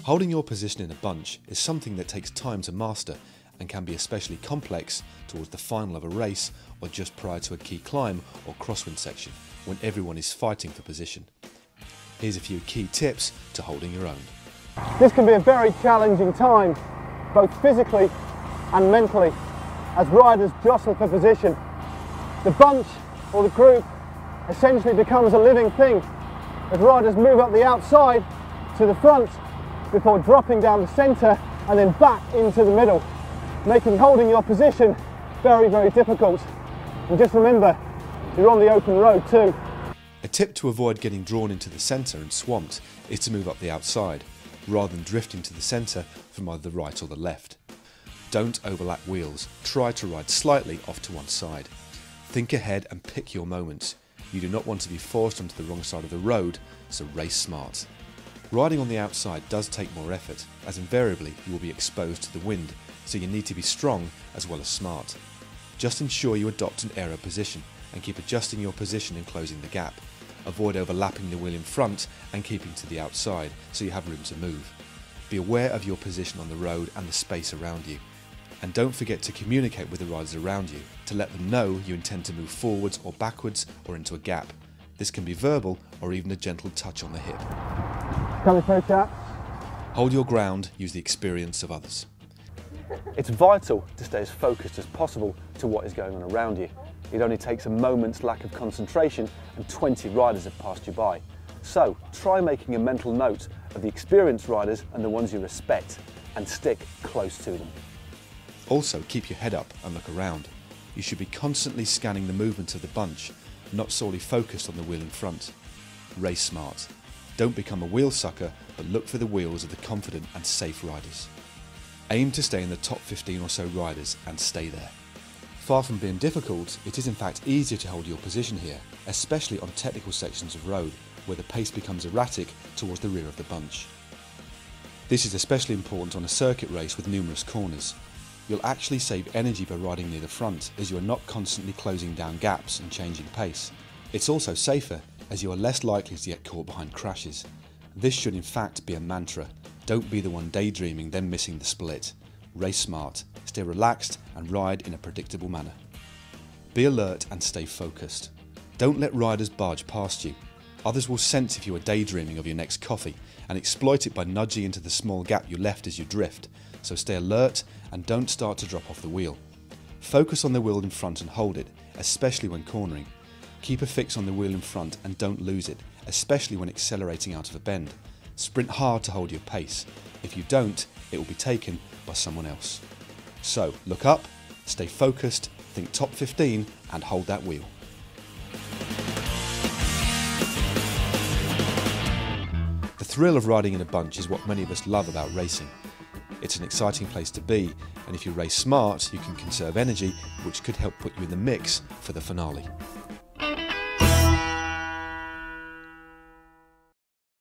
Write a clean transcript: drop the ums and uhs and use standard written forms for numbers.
Holding your position in a bunch is something that takes time to master and can be especially complex towards the final of a race or just prior to a key climb or crosswind section when everyone is fighting for position. Here's a few key tips to holding your own. This can be a very challenging time, both physically and mentally, as riders jostle for position. The bunch or the group essentially becomes a living thing as riders move up the outside to the front before dropping down the centre and then back into the middle, making holding your position very, very difficult. And just remember, you're on the open road too. A tip to avoid getting drawn into the centre and swamped is to move up the outside, rather than drifting to the centre from either the right or the left. Don't overlap wheels, try to ride slightly off to one side. Think ahead and pick your moments. You do not want to be forced onto the wrong side of the road, so race smart. Riding on the outside does take more effort, as invariably you will be exposed to the wind, so you need to be strong as well as smart. Just ensure you adopt an aero position and keep adjusting your position and closing the gap. Avoid overlapping the wheel in front and keeping to the outside so you have room to move. Be aware of your position on the road and the space around you. And don't forget to communicate with the riders around you to let them know you intend to move forwards or backwards or into a gap. This can be verbal or even a gentle touch on the hip. Coming through, chap. Hold your ground, use the experience of others. It's vital to stay as focused as possible to what is going on around you. It only takes a moment's lack of concentration and 20 riders have passed you by. So try making a mental note of the experienced riders and the ones you respect and stick close to them. Also, keep your head up and look around. You should be constantly scanning the movement of the bunch, not solely focused on the wheel in front. Race smart. Don't become a wheel sucker, but look for the wheels of the confident and safe riders. Aim to stay in the top 15 or so riders and stay there. Far from being difficult, it is in fact easier to hold your position here, especially on technical sections of road where the pace becomes erratic towards the rear of the bunch. This is especially important on a circuit race with numerous corners. You'll actually save energy by riding near the front as you are not constantly closing down gaps and changing pace. It's also safer as you are less likely to get caught behind crashes. This should in fact be a mantra. Don't be the one daydreaming then missing the split. Race smart, stay relaxed and ride in a predictable manner. Be alert and stay focused. Don't let riders barge past you. Others will sense if you are daydreaming of your next coffee and exploit it by nudging into the small gap you left as you drift, so stay alert and don't start to drop off the wheel. Focus on the wheel in front and hold it, especially when cornering. Keep a fix on the wheel in front and don't lose it, especially when accelerating out of a bend. Sprint hard to hold your pace. If you don't, it will be taken by someone else. So look up, stay focused, think top 15 and hold that wheel. The thrill of riding in a bunch is what many of us love about racing. It's an exciting place to be, and if you race smart, you can conserve energy, which could help put you in the mix for the finale.